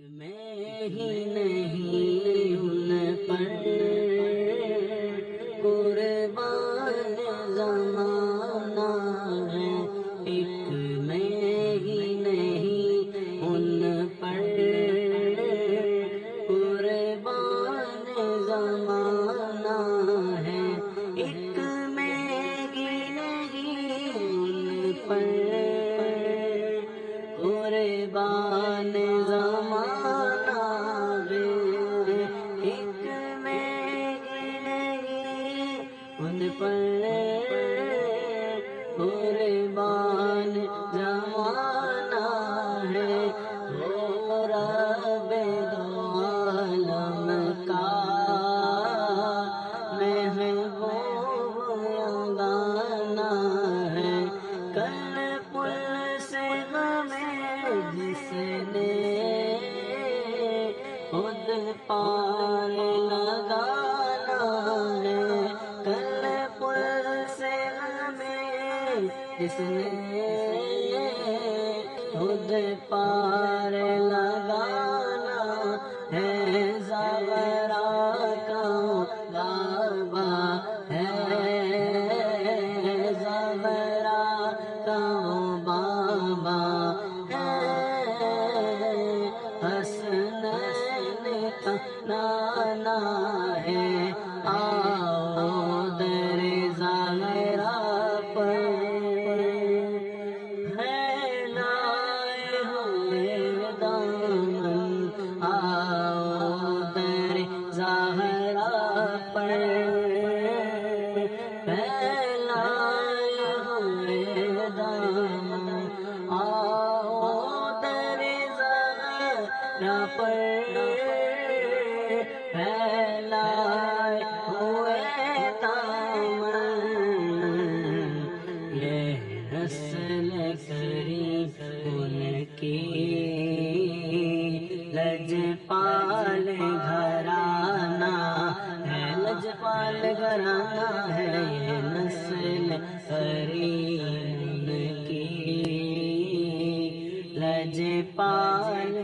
میں ہی نہیں ان پر قربان زمانہ ہے، ایک میں ہی نہیں ان پر قربان زمانہ ہے، ایک میں ہی نہیں ان پر قربان زمانہ ہے، ایک میں ہی نہیں ان پر قربان زمانہ ہے، وہ رب دو عالم کا محبوب یگانہ ہے، کل پل سے ہمیں جس نے خود پار لگانا ہے، کل پل سے ہمیں جس نے خود پار لگانا ہے، زغرا کا بابا ہے، زغرا کا بابا ہے، حسنین کا نانا ہے، آؤ در زغرا پر پھیلائے ہوئے دامن، آؤ در زغرا پر پھیلائے ہوئے دامن، آؤ در زغرا پر پھیلائے ہوئے دامن، یہ نسل کریم ان کی لجپال گھرانہ ہے، لجپال گھرانہ ہے، یہ نسل کریم ان کی لجپال